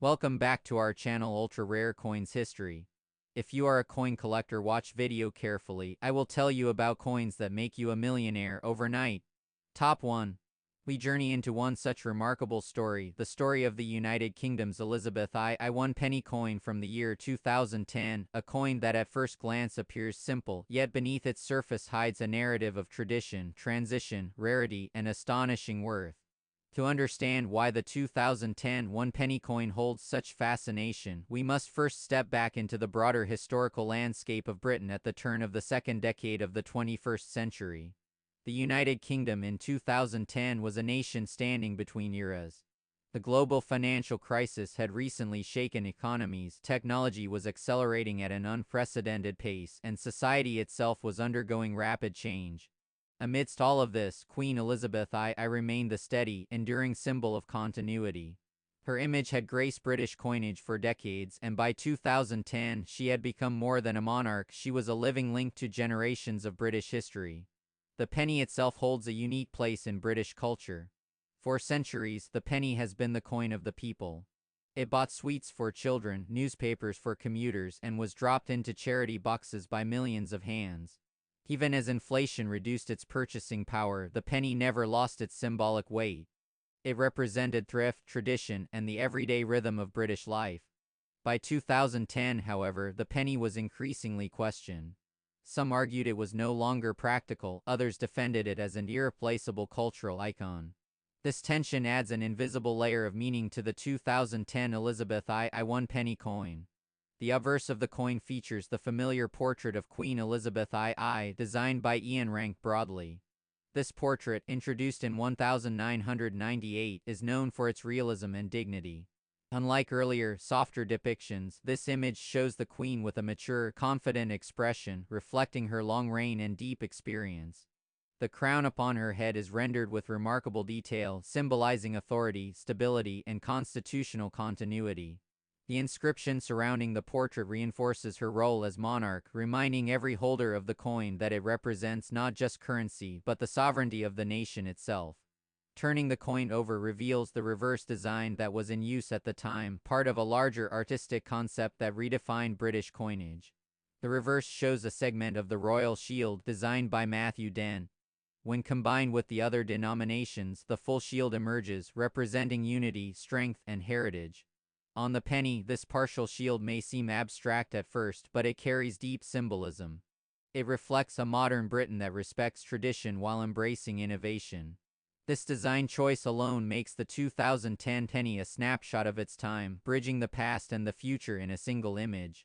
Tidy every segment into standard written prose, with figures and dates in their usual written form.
Welcome back to our channel Ultra Rare Coins History. If you are a coin collector, watch video carefully. I will tell you about coins that make you a millionaire overnight. Top 1. We journey into one such remarkable story, the story of the United Kingdom's Elizabeth I penny coin from the year 2010, a coin that at first glance appears simple, yet beneath its surface hides a narrative of tradition, transition, rarity, and astonishing worth. To understand why the 2010 one penny coin holds such fascination, we must first step back into the broader historical landscape of Britain at the turn of the second decade of the 21st century. The United Kingdom in 2010 was a nation standing between eras. The global financial crisis had recently shaken economies, technology was accelerating at an unprecedented pace, and society itself was undergoing rapid change. Amidst all of this, Queen Elizabeth I remained the steady, enduring symbol of continuity. Her image had graced British coinage for decades, and by 2010 she had become more than a monarch. She was a living link to generations of British history. The penny itself holds a unique place in British culture. For centuries, the penny has been the coin of the people. It bought sweets for children, newspapers for commuters, and was dropped into charity boxes by millions of hands. Even as inflation reduced its purchasing power, the penny never lost its symbolic weight. It represented thrift, tradition, and the everyday rhythm of British life. By 2010, however, the penny was increasingly questioned. Some argued it was no longer practical, others defended it as an irreplaceable cultural icon. This tension adds an invisible layer of meaning to the 2010 Elizabeth I one penny coin. The obverse of the coin features the familiar portrait of Queen Elizabeth I, designed by Ian Rank Broadley. This portrait, introduced in 1998, is known for its realism and dignity. Unlike earlier, softer depictions, this image shows the Queen with a mature, confident expression, reflecting her long reign and deep experience. The crown upon her head is rendered with remarkable detail, symbolizing authority, stability, and constitutional continuity. The inscription surrounding the portrait reinforces her role as monarch, reminding every holder of the coin that it represents not just currency but the sovereignty of the nation itself. Turning the coin over reveals the reverse design that was in use at the time, part of a larger artistic concept that redefined British coinage. The reverse shows a segment of the royal shield designed by Matthew Dent. When combined with the other denominations, the full shield emerges, representing unity, strength, and heritage. On the penny, this partial shield may seem abstract at first, but it carries deep symbolism. It reflects a modern Britain that respects tradition while embracing innovation. This design choice alone makes the 2010 penny a snapshot of its time, bridging the past and the future in a single image.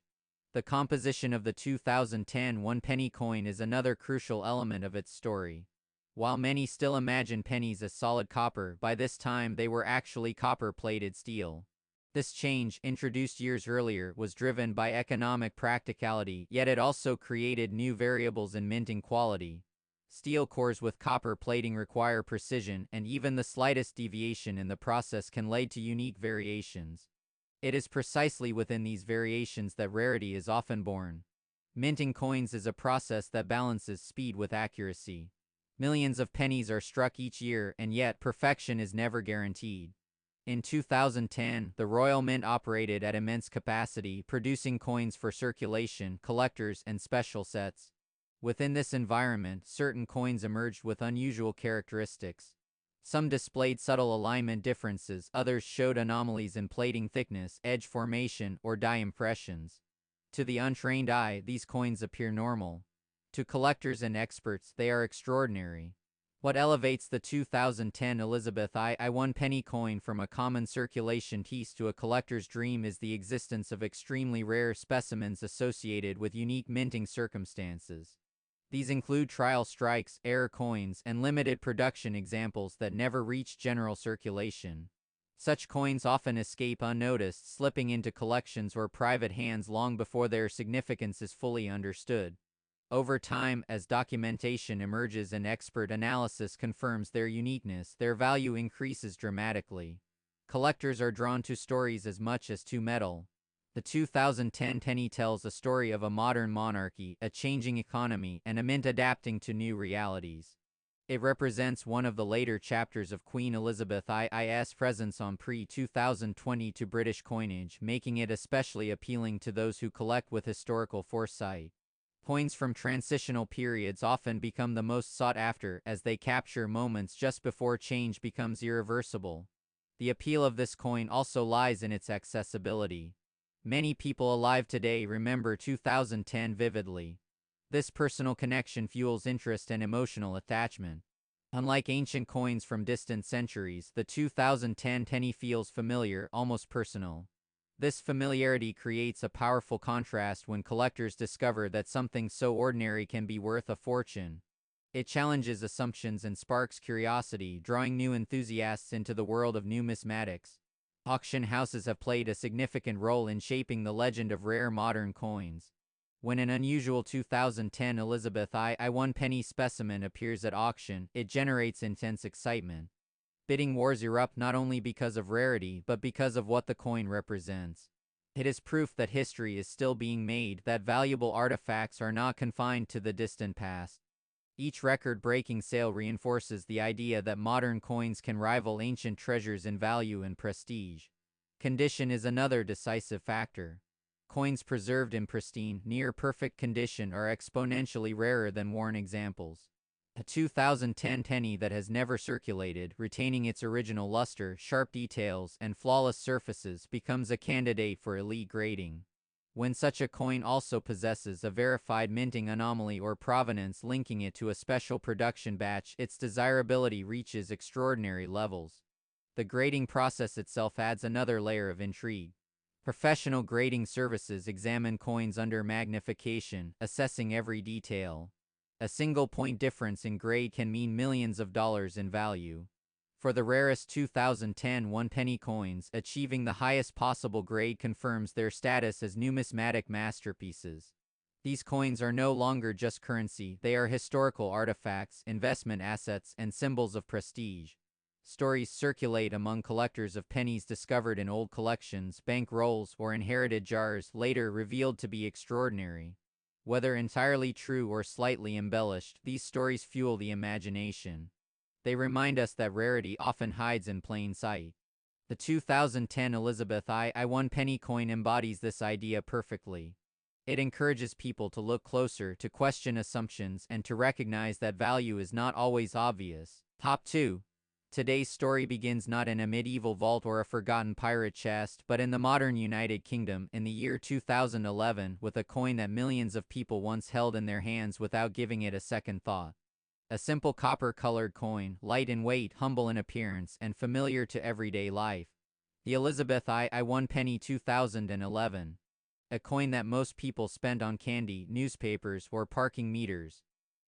The composition of the 2010 one penny coin is another crucial element of its story. While many still imagine pennies as solid copper, by this time they were actually copper-plated steel. This change, introduced years earlier, was driven by economic practicality, yet it also created new variables in minting quality. Steel cores with copper plating require precision, and even the slightest deviation in the process can lead to unique variations. It is precisely within these variations that rarity is often born. Minting coins is a process that balances speed with accuracy. Millions of pennies are struck each year, and yet perfection is never guaranteed. In 2010, the Royal Mint operated at immense capacity, producing coins for circulation, collectors, and special sets. Within this environment, certain coins emerged with unusual characteristics. Some displayed subtle alignment differences, others showed anomalies in plating thickness, edge formation, or die impressions. To the untrained eye, these coins appear normal. To collectors and experts, they are extraordinary. What elevates the 2010 Elizabeth I one penny coin from a common circulation piece to a collector's dream is the existence of extremely rare specimens associated with unique minting circumstances. These include trial strikes, error coins, and limited production examples that never reach general circulation. Such coins often escape unnoticed, slipping into collections or private hands long before their significance is fully understood. Over time, as documentation emerges and expert analysis confirms their uniqueness, their value increases dramatically. Collectors are drawn to stories as much as to metal. The 2010 penny tells a story of a modern monarchy, a changing economy, and a mint adapting to new realities. It represents one of the later chapters of Queen Elizabeth I's presence on pre-2022 British coinage, making it especially appealing to those who collect with historical foresight. Coins from transitional periods often become the most sought after as they capture moments just before change becomes irreversible. The appeal of this coin also lies in its accessibility. Many people alive today remember 2010 vividly. This personal connection fuels interest and emotional attachment. Unlike ancient coins from distant centuries, the 2010 penny feels familiar, almost personal. This familiarity creates a powerful contrast when collectors discover that something so ordinary can be worth a fortune. It challenges assumptions and sparks curiosity, drawing new enthusiasts into the world of numismatics. Auction houses have played a significant role in shaping the legend of rare modern coins. When an unusual 2010 Elizabeth I 1 penny specimen appears at auction, it generates intense excitement. Bidding wars erupt not only because of rarity, but because of what the coin represents. It is proof that history is still being made, that valuable artifacts are not confined to the distant past. Each record-breaking sale reinforces the idea that modern coins can rival ancient treasures in value and prestige. Condition is another decisive factor. Coins preserved in pristine, near-perfect condition are exponentially rarer than worn examples. A 2010 penny that has never circulated, retaining its original luster, sharp details, and flawless surfaces, becomes a candidate for elite grading. When such a coin also possesses a verified minting anomaly or provenance linking it to a special production batch, its desirability reaches extraordinary levels. The grading process itself adds another layer of intrigue. Professional grading services examine coins under magnification, assessing every detail. A single point difference in grade can mean millions of dollars in value. For the rarest 2010 one-penny coins, achieving the highest possible grade confirms their status as numismatic masterpieces. These coins are no longer just currency, they are historical artifacts, investment assets, and symbols of prestige. Stories circulate among collectors of pennies discovered in old collections, bank rolls, or inherited jars, later revealed to be extraordinary. Whether entirely true or slightly embellished, these stories fuel the imagination. They remind us that rarity often hides in plain sight. The 2010 Elizabeth I 1 penny coin embodies this idea perfectly. It encourages people to look closer, to question assumptions, and to recognize that value is not always obvious. Top 2. Today's story begins not in a medieval vault or a forgotten pirate chest, but in the modern United Kingdom in the year 2011, with a coin that millions of people once held in their hands without giving it a second thought. A simple copper-colored coin, light in weight, humble in appearance, and familiar to everyday life. The Elizabeth I 1 penny 2011. A coin that most people spend on candy, newspapers, or parking meters.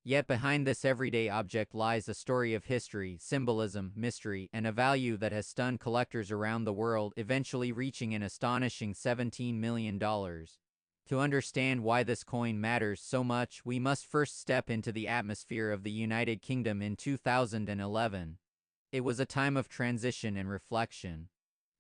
Yet behind this everyday object lies a story of history, symbolism, mystery, and a value that has stunned collectors around the world, eventually reaching an astonishing $17 million. To understand why this coin matters so much, we must first step into the atmosphere of the United Kingdom in 2011. It was a time of transition and reflection.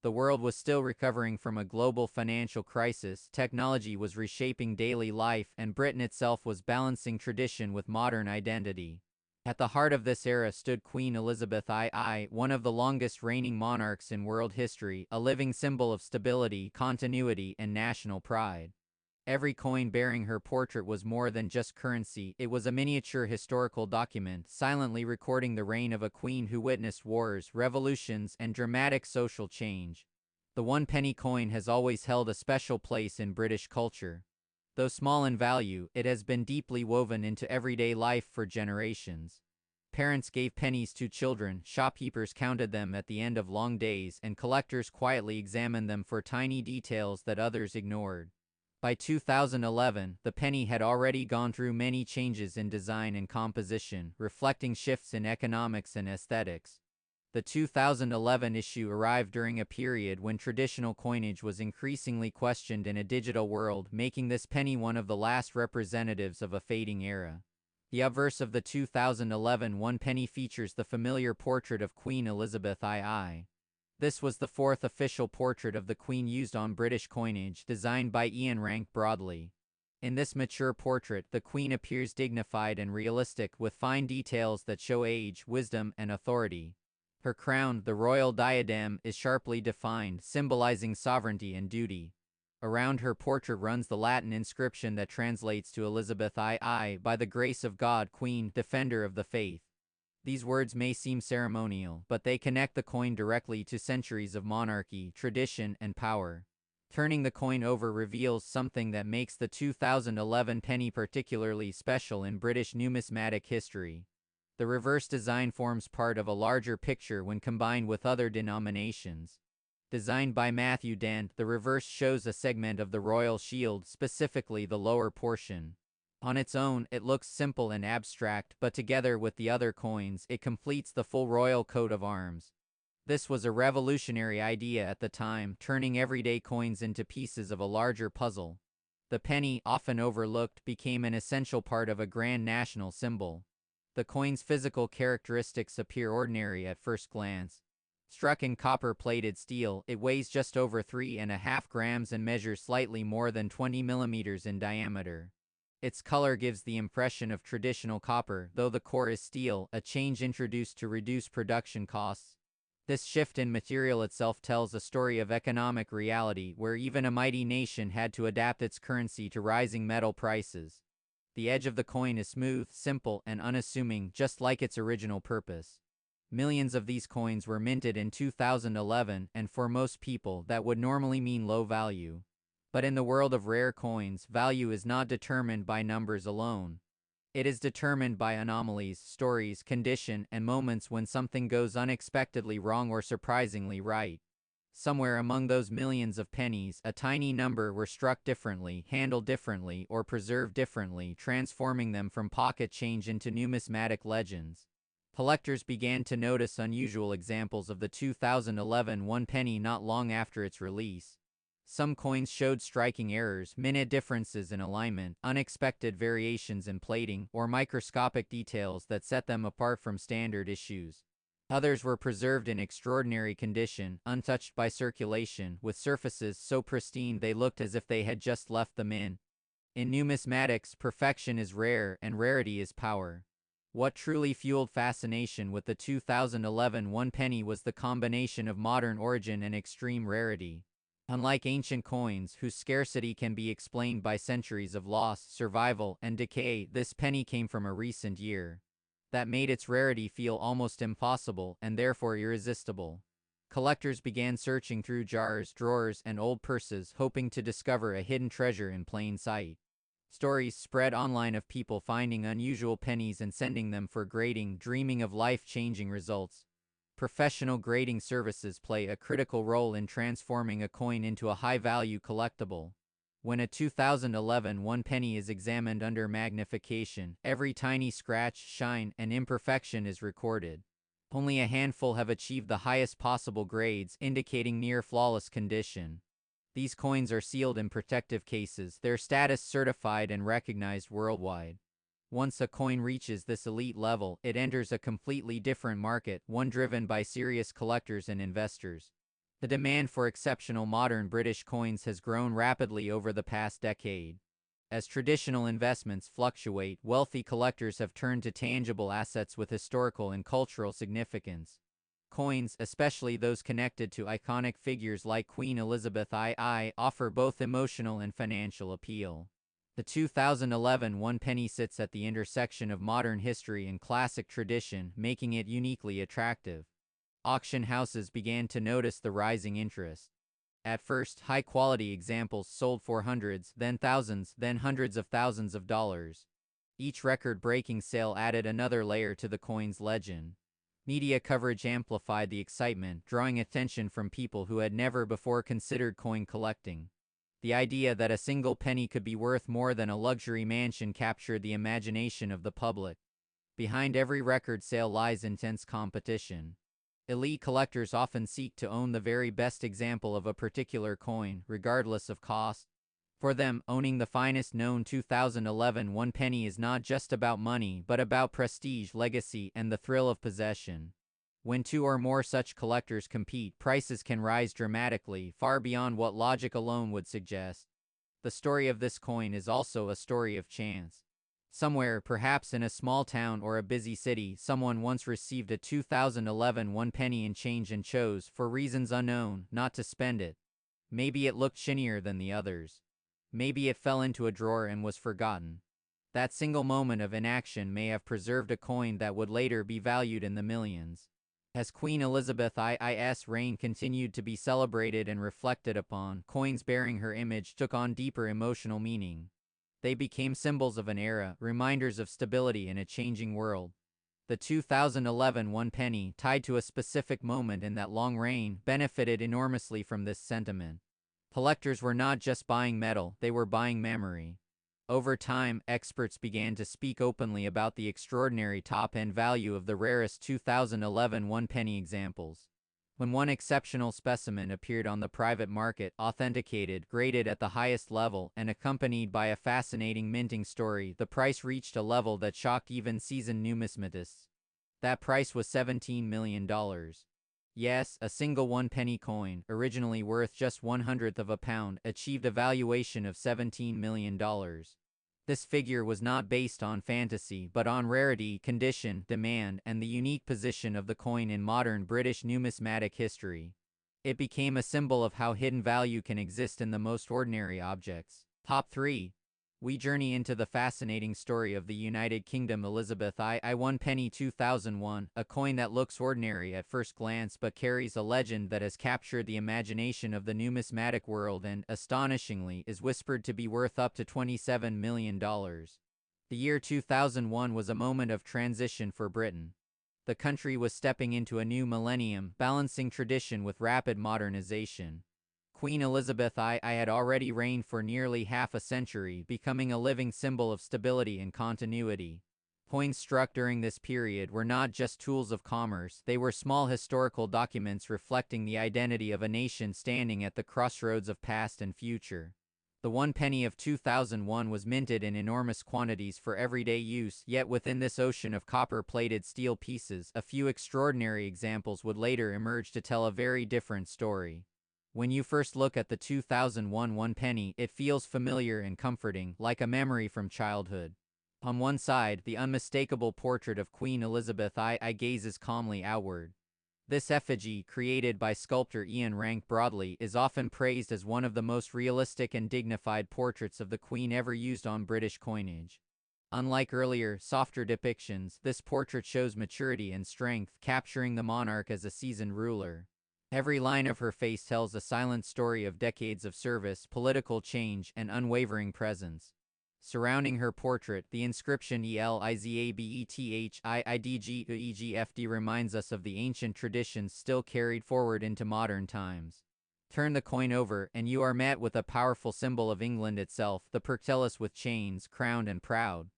The world was still recovering from a global financial crisis, technology was reshaping daily life, and Britain itself was balancing tradition with modern identity. At the heart of this era stood Queen Elizabeth I, one of the longest reigning monarchs in world history, a living symbol of stability, continuity, and national pride. Every coin bearing her portrait was more than just currency, it was a miniature historical document, silently recording the reign of a queen who witnessed wars, revolutions, and dramatic social change. The one-penny coin has always held a special place in British culture. Though small in value, it has been deeply woven into everyday life for generations. Parents gave pennies to children, shopkeepers counted them at the end of long days, and collectors quietly examined them for tiny details that others ignored. By 2011, the penny had already gone through many changes in design and composition, reflecting shifts in economics and aesthetics. The 2011 issue arrived during a period when traditional coinage was increasingly questioned in a digital world, making this penny one of the last representatives of a fading era. The obverse of the 2011 one penny features the familiar portrait of Queen Elizabeth II. This was the fourth official portrait of the Queen used on British coinage, designed by Ian Rank Broadley. In this mature portrait, the queen appears dignified and realistic, with fine details that show age, wisdom, and authority. Her crown, the royal diadem, is sharply defined, symbolizing sovereignty and duty. Around her portrait runs the Latin inscription that translates to Elizabeth II, by the grace of God, Queen, Defender of the Faith. These words may seem ceremonial, but they connect the coin directly to centuries of monarchy, tradition, and power. Turning the coin over reveals something that makes the 2011 penny particularly special in British numismatic history. The reverse design forms part of a larger picture when combined with other denominations. Designed by Matthew Dent, the reverse shows a segment of the royal shield, specifically the lower portion. On its own, it looks simple and abstract, but together with the other coins, it completes the full royal coat of arms. This was a revolutionary idea at the time, turning everyday coins into pieces of a larger puzzle. The penny, often overlooked, became an essential part of a grand national symbol. The coin's physical characteristics appear ordinary at first glance. Struck in copper-plated steel, it weighs just over 3.5 grams and measures slightly more than 20 millimeters in diameter. Its color gives the impression of traditional copper, though the core is steel, a change introduced to reduce production costs. This shift in material itself tells a story of economic reality, where even a mighty nation had to adapt its currency to rising metal prices. The edge of the coin is smooth, simple, and unassuming, just like its original purpose. Millions of these coins were minted in 2011, and for most people, that would normally mean low value. But in the world of rare coins, value is not determined by numbers alone. It is determined by anomalies, stories, condition, and moments when something goes unexpectedly wrong or surprisingly right. Somewhere among those millions of pennies, a tiny number were struck differently, handled differently, or preserved differently, transforming them from pocket change into numismatic legends. Collectors began to notice unusual examples of the 2011 one penny not long after its release. Some coins showed striking errors, minute differences in alignment, unexpected variations in plating, or microscopic details that set them apart from standard issues. Others were preserved in extraordinary condition, untouched by circulation, with surfaces so pristine they looked as if they had just left the mint. In numismatics, perfection is rare, and rarity is power. What truly fueled fascination with the 2011 one penny was the combination of modern origin and extreme rarity. Unlike ancient coins, whose scarcity can be explained by centuries of loss, survival, and decay, this penny came from a recent year. That made its rarity feel almost impossible, and therefore irresistible. Collectors began searching through jars, drawers, and old purses, hoping to discover a hidden treasure in plain sight. Stories spread online of people finding unusual pennies and sending them for grading, dreaming of life-changing results. Professional grading services play a critical role in transforming a coin into a high-value collectible. When a 2011 one penny is examined under magnification, every tiny scratch, shine, and imperfection is recorded. Only a handful have achieved the highest possible grades, indicating near flawless condition. These coins are sealed in protective cases, their status certified and recognized worldwide. Once a coin reaches this elite level, it enters a completely different market, one driven by serious collectors and investors. The demand for exceptional modern British coins has grown rapidly over the past decade. As traditional investments fluctuate, wealthy collectors have turned to tangible assets with historical and cultural significance. Coins, especially those connected to iconic figures like Queen Elizabeth II, offer both emotional and financial appeal. The 2011 one penny sits at the intersection of modern history and classic tradition, making it uniquely attractive. Auction houses began to notice the rising interest. At first, high-quality examples sold for hundreds, then thousands, then hundreds of thousands of dollars. Each record-breaking sale added another layer to the coin's legend. Media coverage amplified the excitement, drawing attention from people who had never before considered coin collecting. The idea that a single penny could be worth more than a luxury mansion captured the imagination of the public. Behind every record sale lies intense competition. Elite collectors often seek to own the very best example of a particular coin, regardless of cost. For them, owning the finest known 2011 one penny is not just about money, but about prestige, legacy, and the thrill of possession. When two or more such collectors compete, prices can rise dramatically, far beyond what logic alone would suggest. The story of this coin is also a story of chance. Somewhere, perhaps in a small town or a busy city, someone once received a 2011 one penny in change and chose, for reasons unknown, not to spend it. Maybe it looked shinier than the others. Maybe it fell into a drawer and was forgotten. That single moment of inaction may have preserved a coin that would later be valued in the millions. As Queen Elizabeth I's reign continued to be celebrated and reflected upon, coins bearing her image took on deeper emotional meaning. They became symbols of an era, reminders of stability in a changing world. The 2011 one penny, tied to a specific moment in that long reign, benefited enormously from this sentiment. Collectors were not just buying metal, they were buying memory. Over time, experts began to speak openly about the extraordinary top-end value of the rarest 2011 one penny examples. When one exceptional specimen appeared on the private market, authenticated, graded at the highest level, and accompanied by a fascinating minting story, the price reached a level that shocked even seasoned numismatists. That price was $17 million. Yes, a single one penny coin, originally worth just 1/100 of a pound, achieved a valuation of $17 million. This figure was not based on fantasy, but on rarity, condition, demand, and the unique position of the coin in modern British numismatic history. It became a symbol of how hidden value can exist in the most ordinary objects. Top 3. We journey into the fascinating story of the United Kingdom Elizabeth I one penny 2001, a coin that looks ordinary at first glance but carries a legend that has captured the imagination of the numismatic world and, astonishingly, is whispered to be worth up to $27 million. The year 2001 was a moment of transition for Britain. The country was stepping into a new millennium, balancing tradition with rapid modernization. Queen Elizabeth I had already reigned for nearly half a century, becoming a living symbol of stability and continuity. Coins struck during this period were not just tools of commerce, they were small historical documents reflecting the identity of a nation standing at the crossroads of past and future. The one penny of 2001 was minted in enormous quantities for everyday use, yet within this ocean of copper-plated steel pieces, a few extraordinary examples would later emerge to tell a very different story. When you first look at the 2001 one penny, it feels familiar and comforting, like a memory from childhood. On one side, the unmistakable portrait of Queen Elizabeth I gazes calmly outward. This effigy, created by sculptor Ian Rank Broadley, is often praised as one of the most realistic and dignified portraits of the Queen ever used on British coinage. Unlike earlier, softer depictions, this portrait shows maturity and strength, capturing the monarch as a seasoned ruler. Every line of her face tells a silent story of decades of service, political change, and unwavering presence. Surrounding her portrait, the inscription ELIZABETHIIDGEGFD reminds us of the ancient traditions still carried forward into modern times. Turn the coin over, and you are met with a powerful symbol of England itself, the Percellus with chains, crowned and proud.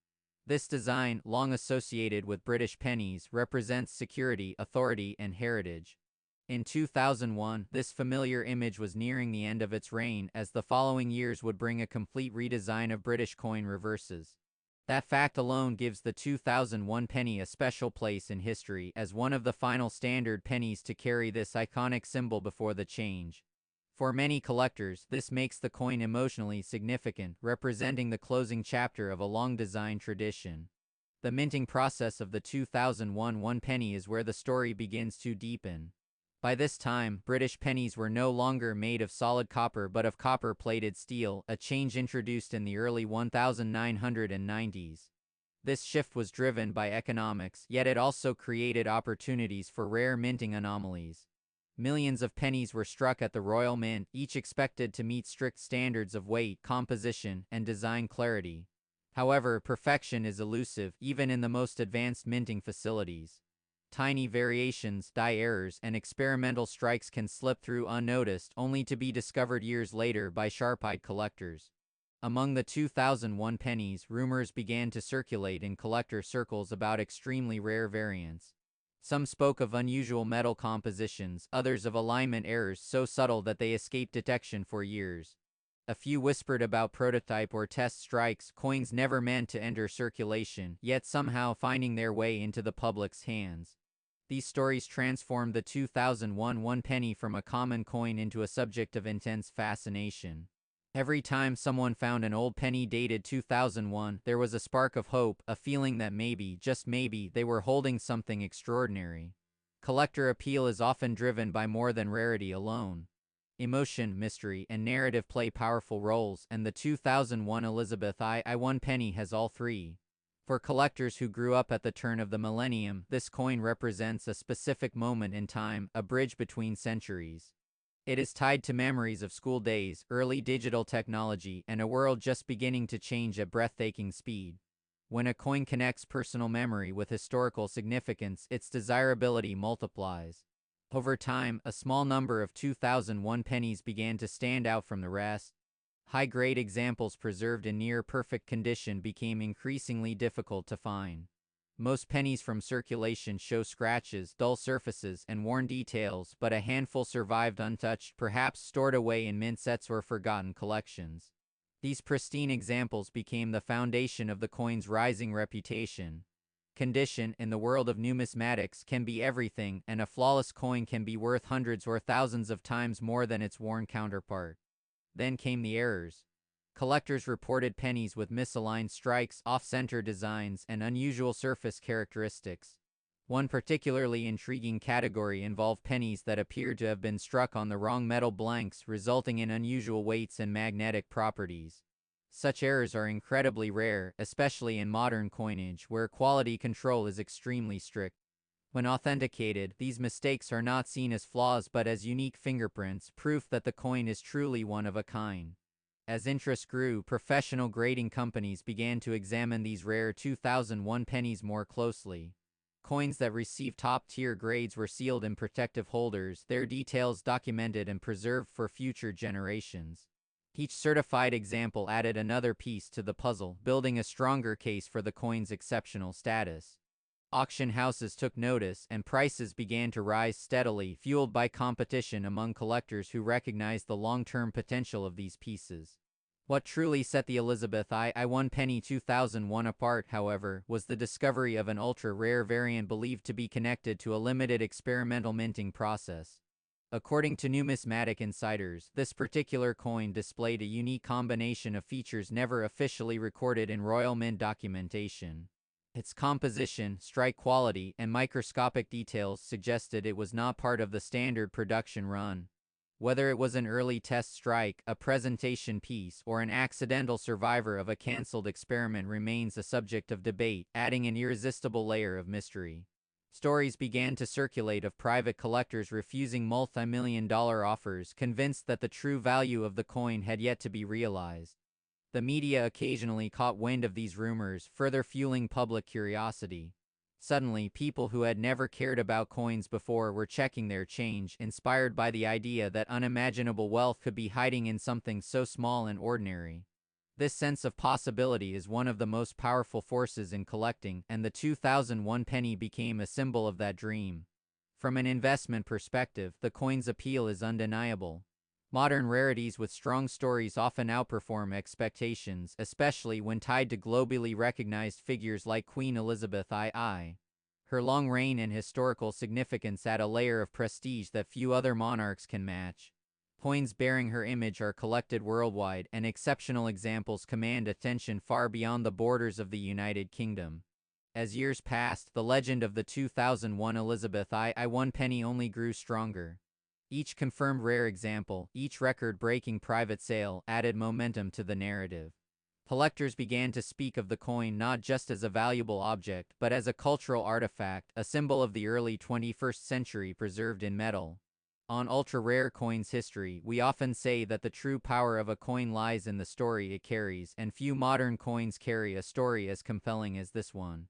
This design, long associated with British pennies, represents security, authority, and heritage. In 2001, this familiar image was nearing the end of its reign, as the following years would bring a complete redesign of British coin reverses. That fact alone gives the 2001 penny a special place in history as one of the final standard pennies to carry this iconic symbol before the change. For many collectors, this makes the coin emotionally significant, representing the closing chapter of a long design tradition. The minting process of the 2001 one penny is where the story begins to deepen. By this time, British pennies were no longer made of solid copper but of copper-plated steel, a change introduced in the early 1990s. This shift was driven by economics, yet it also created opportunities for rare minting anomalies. Millions of pennies were struck at the Royal Mint, each expected to meet strict standards of weight, composition, and design clarity. However, perfection is elusive, even in the most advanced minting facilities. Tiny variations, die errors, and experimental strikes can slip through unnoticed, only to be discovered years later by sharp-eyed collectors. Among the 2001 pennies, rumors began to circulate in collector circles about extremely rare variants. Some spoke of unusual metal compositions, others of alignment errors so subtle that they escaped detection for years. A few whispered about prototype or test strikes, coins never meant to enter circulation, yet somehow finding their way into the public's hands. These stories transformed the 2001 one penny from a common coin into a subject of intense fascination. Every time someone found an old penny dated 2001, there was a spark of hope, a feeling that maybe, just maybe, they were holding something extraordinary. Collector appeal is often driven by more than rarity alone. Emotion, mystery, and narrative play powerful roles, and the 2001 Elizabeth I penny has all three. For collectors who grew up at the turn of the millennium, this coin represents a specific moment in time, a bridge between centuries. It is tied to memories of school days, early digital technology, and a world just beginning to change at breathtaking speed. When a coin connects personal memory with historical significance, its desirability multiplies. Over time, a small number of 2001 pennies began to stand out from the rest. High-grade examples preserved in near-perfect condition became increasingly difficult to find. Most pennies from circulation show scratches, dull surfaces, and worn details, but a handful survived untouched, perhaps stored away in mint sets or forgotten collections. These pristine examples became the foundation of the coin's rising reputation. Condition, in the world of numismatics, can be everything, and a flawless coin can be worth hundreds or thousands of times more than its worn counterpart. Then came the errors. Collectors reported pennies with misaligned strikes, off-center designs, and unusual surface characteristics. One particularly intriguing category involved pennies that appeared to have been struck on the wrong metal blanks, resulting in unusual weights and magnetic properties. Such errors are incredibly rare, especially in modern coinage, where quality control is extremely strict. When authenticated, these mistakes are not seen as flaws but as unique fingerprints, proof that the coin is truly one of a kind. As interest grew, professional grading companies began to examine these rare 2001 pennies more closely. Coins that received top-tier grades were sealed in protective holders, their details documented and preserved for future generations. Each certified example added another piece to the puzzle, building a stronger case for the coin's exceptional status. Auction houses took notice, and prices began to rise steadily, fueled by competition among collectors who recognized the long-term potential of these pieces. What truly set the Elizabeth I penny 2001 apart, however, was the discovery of an ultra-rare variant believed to be connected to a limited experimental minting process. According to numismatic insiders, this particular coin displayed a unique combination of features never officially recorded in Royal Mint documentation. Its composition, strike quality, and microscopic details suggested it was not part of the standard production run. Whether it was an early test strike, a presentation piece, or an accidental survivor of a cancelled experiment remains a subject of debate, adding an irresistible layer of mystery. Stories began to circulate of private collectors refusing multi-million-dollar offers, convinced that the true value of the coin had yet to be realized. The media occasionally caught wind of these rumors, further fueling public curiosity. Suddenly, people who had never cared about coins before were checking their change, inspired by the idea that unimaginable wealth could be hiding in something so small and ordinary. This sense of possibility is one of the most powerful forces in collecting, and the 2001 penny became a symbol of that dream. From an investment perspective, the coin's appeal is undeniable. Modern rarities with strong stories often outperform expectations, especially when tied to globally recognized figures like Queen Elizabeth II. Her long reign and historical significance add a layer of prestige that few other monarchs can match. Coins bearing her image are collected worldwide, and exceptional examples command attention far beyond the borders of the United Kingdom. As years passed, the legend of the 2001 Elizabeth I penny only grew stronger. Each confirmed rare example, each record-breaking private sale, added momentum to the narrative. Collectors began to speak of the coin not just as a valuable object, but as a cultural artifact, a symbol of the early 21st century preserved in metal. On ultra-rare coins history, we often say that the true power of a coin lies in the story it carries, and few modern coins carry a story as compelling as this one.